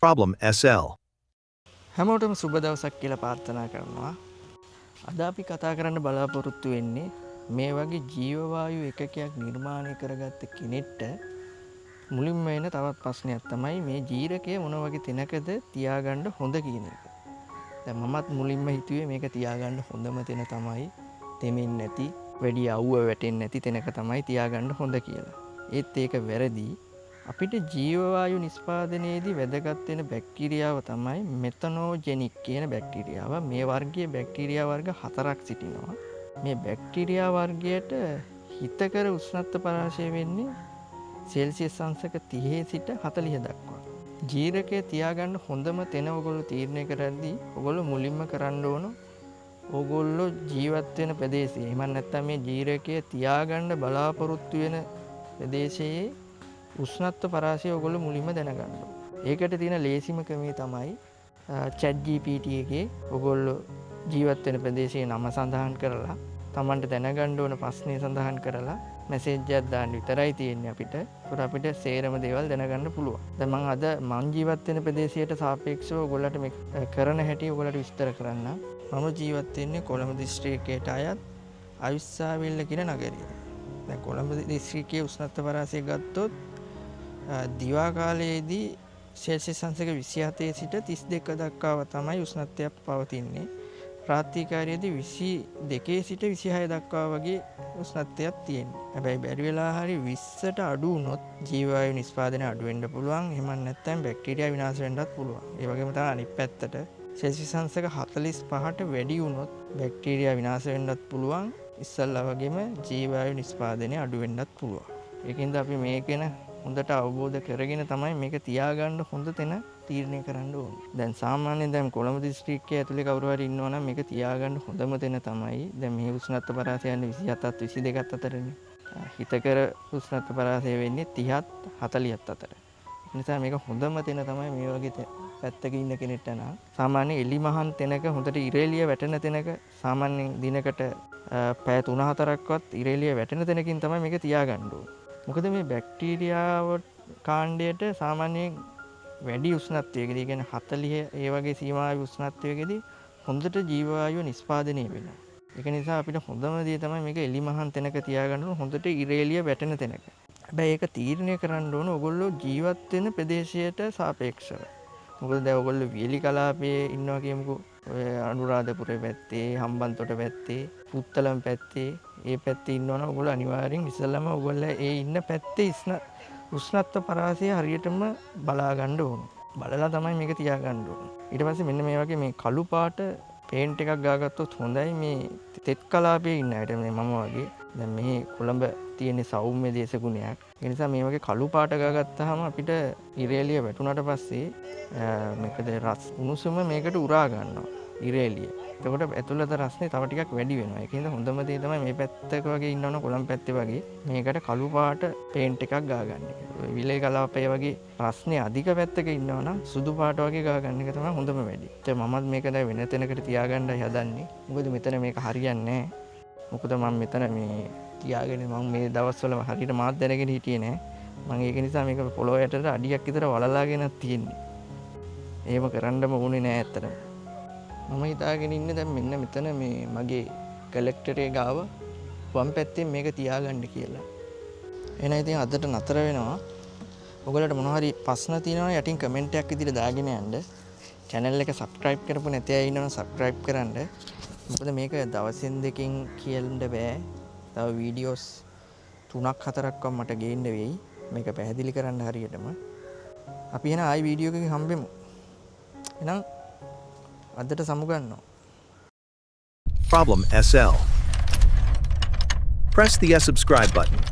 Problem SL. හැමෝටම සුබ දවසක් කියලා ප්‍රාර්ථනා කරනවා. අද අපි කතා කරන්න බලාපොරොත්තු වෙන්නේ මේ වගේ ජීව වායු එකකයක් නිර්මාණය කරගත්ත කෙනෙක්ට මුලින්ම එන තවත් ප්‍රශ්නයක් තමයි මේ ජීරකය මොන වගේ තැනකද තියාගන්න හොඳ කියන එක. දැන් මමත් මුලින්ම හිතුවේ මේක තියාගන්න හොඳම තැන තමයි තෙමෙන්නේ නැති, වැඩි අවුව වැටෙන්නේ නැති තැනක තමයි තියාගන්න හොඳ කියලා. ඒත් ඒක වැරදි. අපිට ජීව වායු නිෂ්පාදනයේදී වැදගත් වෙන බැක්ටීරියාව තමයි මෙතනෝජෙනික් කියන බැක්ටීරියාව. මේ වර්ගයේ බැක්ටීරියා වර්ග 4ක් සිටිනවා. මේ බැක්ටීරියා වර්ගයට හිතකර උෂ්ණත්ව පරාශය වෙන්නේ සෙල්සියස් අංශක 30 සිට 40 දක්වා. ජීරකය තියාගන්න හොඳම තැන ඔයගොල්ලෝ තීරණය කරද්දී ඔයගොල්ලෝ මුලින්ම කරන්න ඕන ඔයගොල්ලෝ ජීවත් වෙන ප්‍රදේශය. එහෙම නැත්නම් මේ ජීරකය තියාගන්න බලාපොරොත්තු වෙන ප්‍රදේශයේ උෂ්ණත්ව පරාශය ඔයගොල්ලෝ මුලින්ම දැනගන්න ඕන. ඒකට තියෙන ලේසිම ක්‍රමය තමයි chat GPT එකේ ඔයගොල්ලෝ ජීවත් වෙන ප්‍රදේශයේ නම සඳහන් කරලා Tamanට දැනගන්න ඕන ප්‍රශ්නේ සඳහන් කරලා මැසේජ් එකක් දාන්න විතරයි තියෙන්නේ අපිට. ඒකට අපිට සේරම දේවල් දැනගන්න පුළුවන්. දැන් මං ජීවත් වෙන ප්‍රදේශයට සාපේක්ෂව ඔයගොල්ලන්ට මේ කරන හැටි ඔයගොල්ලන්ට විස්තර කරන්න. මම ජීවත් වෙන්නේ කොළඹ දිස්ත්‍රික්කයට අයත් අවිස්සාවේල්ල කියන නගරයේ. දැන් කොළඹ දිස්ත්‍රික්කයේ උෂ්ණත්ව පරාසය ගත්තොත් දිවා කාලයේදී සෙල්සියස් අංශක 27 සිට 32 දක්වා තමයි උෂ්ණත්වයක් පවතින්නේ. රාත්‍රී කාලයේදී 22 සිට 26 දක්වා වගේ උෂ්ණත්වයක් තියෙනවා. හැබැයි බැරි වෙලා හරි 20ට අඩු වුණොත් ජීව වායු නිෂ්පාදනය අඩු වෙන්න පුළුවන්. එහෙම නැත්නම් බැක්ටීරියා විනාශ වෙන්නත් පුළුවන්. ඒ වගේම තමයි අනිත් පැත්තට සෙල්සියස් අංශක 45ට වැඩි වුණොත් බැක්ටීරියා විනාශ වෙන්නත් පුළුවන්. ඉස්සල්ලා වගේම ජීව වායු නිෂ්පාදනය අඩු වෙන්නත් පුළුවන්. ඒකින්ද අපි මේකේන හොඳට අවබෝධ කරගෙන තමයි මේක තියාගන්න හොඳ තැන තීරණය කරන්න ඕනේ. දැන් සාමාන්‍යයෙන් දැන් කොළඹ දිස්ත්‍රික්කයේ ඇතුලේ කවුරු හරි ඉන්නවා නම් මේක තියාගන්න හොඳම තැන තමයි දැන් මේ උෂ්ණත්ව පරාසය යන්නේ 27ත් 22ත් අතරනේ. හිතකර උෂ්ණත්ව පරාසය වෙන්නේ 30ත් 40ත් අතර. ඒ නිසා මේක හොඳම තැන තමයි මේ වගේ පැත්තක ඉන්න කෙනෙක්ට නම් සාමාන්‍ය එලි මහන් තැනක හොඳට ඉරේලිය වැටෙන තැනක සාමාන්‍යයෙන් දිනකට පැය 3-4ක්වත් ඉරේලිය වැටෙන තැනකින් තමයි මේක තියාගන්න ඕනේ. මොකද මේ බැක්ටීරියාව කාණ්ඩයට සාමාන්‍යයෙන් වැඩි උෂ්ණත්වයකදී කියන්නේ 40 ඒ වගේ සීමාවේ උෂ්ණත්වයකදී හොඳට ජීව වායුව නිෂ්පාදනය වෙනවා. ඒක නිසා අපිට හොඳම දේ තමයි මේක එලි මහන් තැනක තියාගන්න ඕන හොඳට ඉරේලිය වැටෙන තැනක. හැබැයි ඒක තීරණය කරන්න ඕන ඔයගොල්ලෝ ජීවත් වෙන ප්‍රදේශයට සාපේක්ෂව. මොකද දැන් ඔයගොල්ලෝ වියලි කලාපයේ ඉන්නවා කියමුකෝ. ඔය අනුරාධපුරේ පැත්තේ, හම්බන්තොට පැත්තේ, පුත්තලම් පැත්තේ, ඒ පැත්තේ ඉන්නවනම් ඔයගොල්ලෝ අනිවාර්යෙන් ඉස්සෙල්ලාම ඔයගොල්ලෝ ඒ ඉන්න පැත්තේ උෂ්ණත්ව පරාසය හරියටම බලා ගන්න ඕන. බලලා තමයි මේක තියාගන්න ඕන. ඊට පස්සේ මෙන්න මේ වගේ මේ කළු පාට පේන්ට් එකක් ගාගත්තොත් හොඳයි. මේ තෙත් කලාපයේ ඉන්න අයට මේ මම වගේ දැන් මේ කොළඹ තියෙන සෞම්‍ය දේශගුණයක්. ඒ නිසා මේ වගේ කළු පාට ගාගත්තාම අපිට ඉරේලිය වැටුණාට පස්සේ මේකද රස් උණුසුම මේකට උරා ගන්නවා ඉරේලිය. එතකොට ඇතුළත රස්නේ තව ටිකක් වැඩි වෙනවා. ඒකින්ද හොඳම දේ තමයි මේ පැත්තක වගේ ඉන්නවනම් කොළඹ පැත්තේ වගේ මේකට කළු පාට පේන්ට් එකක් ගාගන්න එක. විලේ කලාපයේ වගේ රස්නේ අධික පැත්තක ඉන්නවනම් සුදු පාට වගේ ගාගන්න එක තමයි හොඳම වැඩි. ඒත් මමත් මේක දැන් වෙන තැනකට තියාගන්නයි හදන්නේ. මොකද මෙතන මේක හරියන්නේ නැහැ. මොකද මම මෙතන මේ තියාගෙන මම මේ දවස්වල හරියට මාත් දැනගෙන හිටියේ නෑ. මම ඒක නිසා මේක පොළොව යටට අඩියක් විතර වලලාගෙනත් තියෙන්නේ. එහෙම කරන්නම ඕනේ නෑ ඇත්තටම. මම හිතාගෙන ඉන්නේ දැන් මෙන්න මෙතන මේ මගේ කලෙක්ටරේ ගාව වම් පැත්තෙන් මේක තියාගන්න කියලා. එහෙනම් ඉතින් අදට නතර වෙනවා. ඔයගොල්ලන්ට මොනවා හරි ප්‍රශ්න තියෙනවා නම් යටින් කමෙන්ට් එකක් විදිහට දාගෙන යන්න. channel එක subscribe කරපු නැති අය ඉන්නවනම් subscribe කරන්න. මොකද මේක දවසින් දෙකකින් කියන්න බෑ. තව වීඩියෝස් 3-4ක්වත් මට ගේන්න වෙයි. මේක පැහැදිලි කරන්න හරියටම. අපි එහෙනම් ආයි වීඩියෝ එකකින් හම්බෙමු. එහෙනම් අදට සමුගන්නවා. Problem SL. Press the subscribe button.